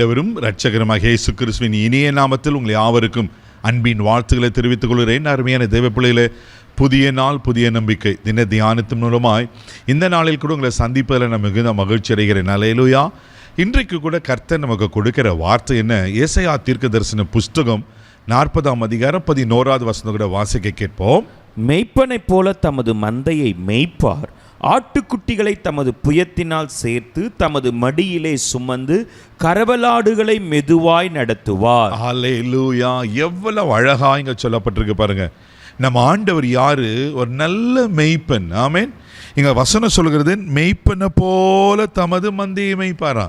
ஆண்டவரும் இரட்சகருமாக இயேசு கிறிஸ்துவின் இனிய நாமத்தில் உங்களை யாவருக்கும் அன்பின் வாழ்த்துக்களை தெரிவித்துக் கொள்கிறேன். அருமையான தேவ பிள்ளைகளே, புதிய நாள் புதிய நம்பிக்கை தின தியானத்தின் மூலமாய் இந்த நாளில் கூட உங்களை சந்திப்பதில் நான் மிகுந்த மகிழ்ச்சி அடைகிறேன். அல்லேலூயா. இன்றைக்கு கூட கர்த்தர் நமக்கு கொடுக்கிற வார்த்தை என்ன? ஏசாயா தீர்க்கதரிசன புஸ்தகம் 40ஆம் அதிகாரம் 11வது வசனம் கூட வாசிக்க கேட்போம். மெய்ப்பனைப் போல தமது மந்தையை மேய்ப்பார், ஆட்டுக்குட்டிகளை தமது புயத்தினால் சேர்த்து தமது மடியிலே சுமந்து கரவலாடுகளை மெதுவாய் நடத்துவார். அல்லேலூயா. எவ்வளவு அழகா இங்க சொல்லப்பட்டிருக்கு பாருங்க. நம்ம ஆண்டவர் யாரு? ஒரு நல்ல மெய்ப்பன். ஆமென். இங்க வசனம் சொல்கிறது, மெய்ப்பனை போல தமது மந்தையை மேய்ப்பாரா.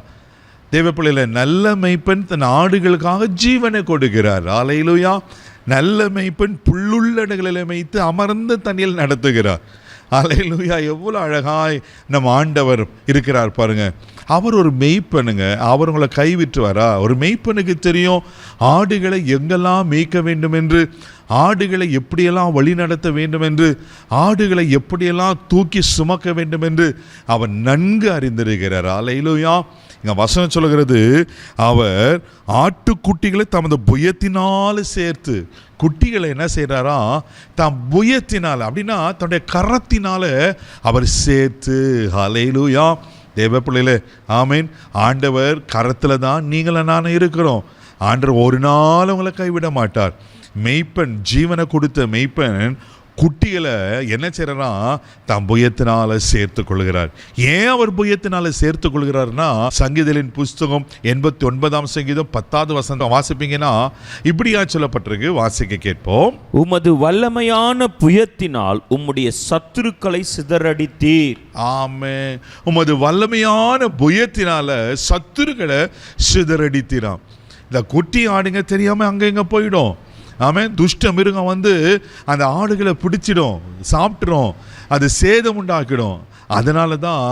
தேவ பிள்ளையில நல்ல மெய்ப்பன் தன் ஆடுகளுக்காக ஜீவனை கொடுக்கிறார். அல்லேலூயா. நல்ல மெய்ப்பன் புல்லுள்ளடைகளை மேய்த்து அமர்ந்த தண்ணியில் நடத்துகிறார். அல்லேலூயா. எவ்வளோ அழகாய் நம்ம ஆண்டவர் இருக்கிறார் பாருங்க. அவர் ஒரு மெய்ப்பனுங்க. அவர் உங்களை கைவிட்டுவாரா? ஒரு மெய்ப்பனுக்கு தெரியும் ஆடுகளை எங்கெல்லாம் மேய்க்க வேண்டும் என்று, ஆடுகளை எப்படியெல்லாம் வழி நடத்த வேண்டும் என்று, ஆடுகளை எப்படியெல்லாம் தூக்கி சுமக்க வேண்டும் என்று அவர் நன்கு அறிந்திருக்கிறார். அல்லேலூயா. இங்கே வசனம் சொல்கிறது, அவர் ஆட்டுக்குட்டிகளை தமது புயத்தினால் சேர்த்து, குட்டிகளை என்ன செய்கிறாரா? தாம் புயத்தினால், அப்படின்னா தன்னுடைய கரத்தினால அவர் சேர்த்து. அல்லேலூயா. தேவ பிள்ளைகளே, ஆமீன். ஆண்டவர் கரத்தில் தான் நீங்கள நான் இருக்கிறோம். ஆண்டவர் ஒரு நாள் உங்களை கைவிட மாட்டார். மெய்ப்பன், ஜீவனை கொடுத்த மெய்ப்பன் குட்டிகளை என்ன செய்யறா? தாம் புயத்தினால சேர்த்து கொள்கிறார். ஏன் அவர் புயத்தினால சேர்த்து கொள்கிறார்னா, சங்கீதலின் புஸ்தகம் 89ஆம் சங்கீதம் 10வது வசனம் வாசிப்பீங்கன்னா இப்படியா சொல்லப்பட்டிருக்கு. வாசிக்க கேட்போம். உமது வல்லமையான புயத்தினால் உம்முடைய சத்துருக்களை சிதறடித்தீர். ஆமென். உமது வல்லமையான புயத்தினால சத்துருக்களை சிதறடித்தீராம். இந்த குட்டி ஆடுங்க தெரியாம அங்க இங்க போயிடும். ஆமென். துஷ்ட மிருகம் வந்து அந்த ஆடுகளை பிடிச்சிடும், சாப்பிட்டுடும், அது சேதம் உண்டாக்கிடும். அதனால தான்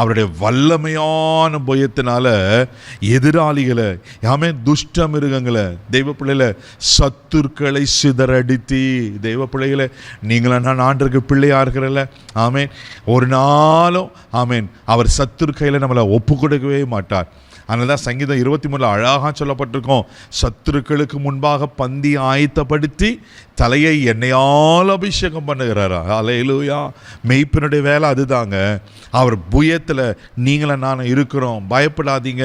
அவருடைய வல்லமையான புயத்தினால எதிராளிகளை, ஆமென், துஷ்ட மிருகங்களை, தெய்வ பிள்ளைகளை, சத்துருக்களை சிதறடித்தி. தெய்வ பிள்ளைகளை, நீங்களும் நான் ஆண்டருக்கு பிள்ளையா இருக்கிறல்ல, ஆமென், ஒரு நாளும் ஆமென் அவர் சத்துரு கையில் நம்மளை ஒப்பு கொடுக்கவே மாட்டார். அதனால தான் சங்கீதம் 23 அழகாக சொல்லப்பட்டிருக்கோம். சத்துருக்களுக்கு முன்பாக பந்தி ஆயத்தப்படுத்தி தலையை எண்ணெயால் அபிஷேகம் பண்ணுகிறாரா. அல்லேலூயா. மெய்ப்பனுடைய வேலை அதுதாங்க. அவர் புயத்தில் நீங்களும் நான் இருக்கிறோம். பயப்படாதீங்க.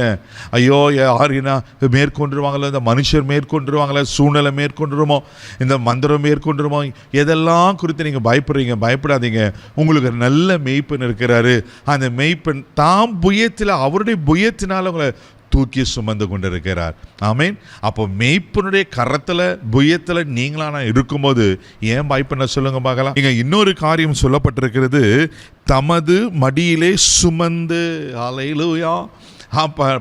ஐயோ யாருன்னா மேற்கொண்டுருவாங்களோ, இந்த மனுஷர் மேற்கொண்டுருவாங்களே, சூழ்நிலை மேற்கொண்டுருமோ, இந்த மந்திரம் மேற்கொண்டுருமோ, எதெல்லாம் குறித்து நீங்கள் பயப்படுறீங்க? பயப்படாதீங்க. உங்களுக்கு நல்ல மெய்ப்பன் இருக்கிறாரு. அந்த மெய்ப்பன் தாம் புயத்தில், அவருடைய புயத்தினால் உங்களை தூக்கி சுமந்து கொண்டிருக்கிறார். ஆமீன். அப்போ மெய்ப்பனுடைய கரத்தில், புயத்தில் நீங்களான இருக்கும்போது ஏன் பயப்பட சொல்லுங்க பார்க்கலாம். இங்க இன்னொரு காரியம் சொல்லப்பட்டிருக்கிறது, தமது மடியிலே சுமந்து. அல்லேலூயா.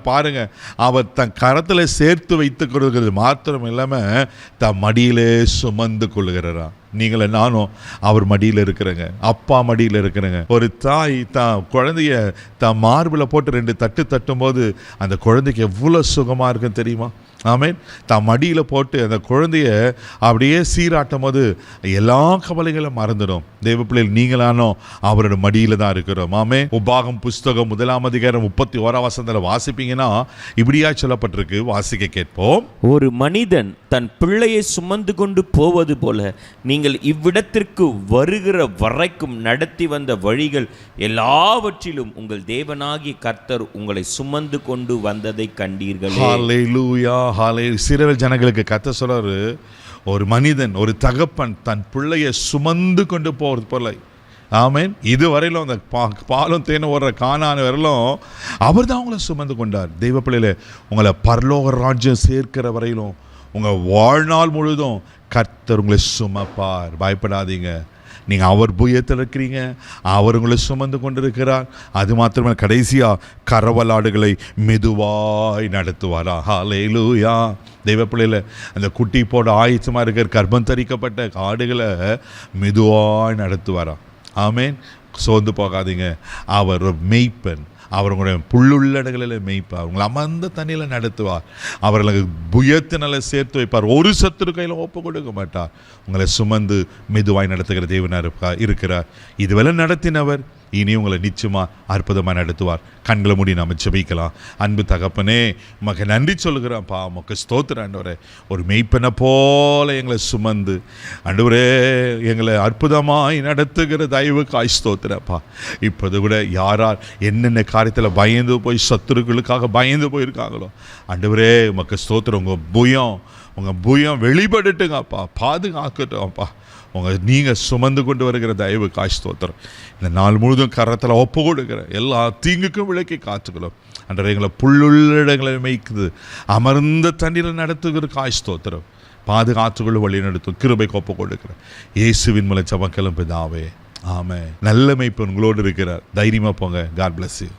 பாருங்க, அவர் தன் கரத்தில் சேர்த்து வைத்துக் கொள்கிறது மாத்திரம் இல்லாமல் தன் மடியிலே சுமந்து கொள்கிறாரா. நீங்கள நானும் அவர் மடியில் இருக்கிறேங்க, அப்பா மடியில் இருக்கிறேங்க. ஒரு தாய் தான் குழந்தைய தான் மார்பில் போட்டு 2 தட்டு தட்டும் போது அந்த குழந்தைக்கு எவ்வளோ சுகமாக இருக்குன்னு தெரியுமா? ஆமீன். தான் மடியில் போட்டு அந்த குழந்தைய அப்படியே சீராட்டும் போது எல்லா கவலைகளும் மறந்துடும். தெய்வ பிள்ளைகள், நீங்களானோ அவரோட மடியில் தான் இருக்கிறோம். ஆமே. உபாகம் புஸ்தகம் 1ஆம் அதிகாரம் 31ஆம் வசனத்தில் வாசிப்பீங்கன்னா இப்படியா சொல்லப்பட்டிருக்கு. வாசிக்க கேட்போம். ஒரு மனிதன் தன் பிள்ளையை சுமந்து கொண்டு போவது போல நீங்கள் இவ்விடத்திற்கு வருகிற வரைக்கும் நடத்தி வந்த வழிகள் எல்லாவற்றிலும் உங்கள் தேவனாகிய கர்த்தர் உங்களை சுமந்து கொண்டு வந்ததை கண்டீர்கள். ஹல்லேலூயா. இஸ்ரவேல் ஜனங்களுக்கு கர்த்தர் சொல்றாரு, ஒரு மனிதன், ஒரு தகப்பன் தன் பிள்ளையை சுமந்து கொண்டு போறது போல. ஆமேன். இதுவரையிலும் அந்த பாலும் தேனும் ஓடுற கானான் வரையிலும் அவர் தான் உங்களை சுமந்து கொண்டார். தெய்வ பிள்ளையில, உங்களை பரலோக ராஜ்யம் சேர்க்கிற வரையிலும் உங்கள் வாழ்நாள் முழுதும் கர்த்தர் உங்களை சுமப்பார். பயப்படாதீங்க. நீங்கள் அவர் புயத்தில் இருக்கிறீங்க, அவர் உங்களை சுமந்து கொண்டிருக்கிறார். அது மாத்திரமே, கடைசியாக கரவலாடுகளை மெதுவாய் நடத்துவாரா. ஹல்லேலூயா. தெய்வ பிள்ளையில், அந்த குட்டி போட ஆயுசமாக இருக்கிற கர்ப்பம் தரிக்கப்பட்ட ஆடுகளை மெதுவாய் நடத்துவாரா. ஆமேன். சோர்ந்து போகாதீங்க. அவர் ஒரு மெய்ப்பன். அவர் உங்களுடைய புல்லுள்ளடைகளில் மேய்ப்பார். உங்களை அமர்ந்த தண்ணியில் நடத்துவார். அவர்களுக்கு புயத்தினால சேர்த்து வைப்பார். ஒரு சத்துரு கையில் ஒப்பு கொடுக்க மாட்டார். உங்களை சுமந்து மெதுவாய் நடத்துகிற தேவனாக இருக்கிறார். இதுவரை நடத்தினவர் இனி உங்களை நிச்சயமாக அற்புதமாக நடத்துவார். கண்களை மூடி நாம் ஜெபிக்கலாம். அன்பு தகப்பனே, உமக்கு நன்றி சொல்லுகிறேன்ப்பா. உமக்கு ஸ்தோத்திரம் ஆண்டவரே. ஒரு மெய்ப்பனை போல எங்களை சுமந்து ஆண்டவரே எங்களை அற்புதமாய் நடத்துகிற தயவுக்காய் ஸ்தோத்திரப்பா. இப்போது கூட யாரார் என்னென்ன காரியத்தில் பயந்து போய் சத்துருக்களுக்காக பயந்து போயிருக்காங்களோ ஆண்டவரே உமக்கு ஸ்தோத்திரம். உங்கள் புயம் வெளிப்பட்டுட்டுங்கப்பா, பாதுகாக்கட்டும்ப்பா. நீங்கள் சுமந்து கொண்டு வருகிற தயவு காய் ஸ்தோத்திரம். இந்த நாள் முழுதும் கரத்தில் ஒப்பு கொடுக்குற எல்லா தீங்குக்கும் விளக்கி காத்துக்கிறோம் அன்றரை. எங்களை புல்லுள்ள இடங்களை மேய்க்குது அமர்ந்த தண்ணீரில் நடத்துகிற காய் ஸ்தோத்திரம். பாதுகாத்துக்குள்ள வழி நடத்தும் கிருபை ஒப்பு கொடுக்குறேன் இயேசுவின் மூலம் ஜெபங்களும் பிதாவே, ஆமென். நல்ல மேய்ப்பன் உங்களோடு இருக்கிறார். தைரியமாக போங்க. God bless you.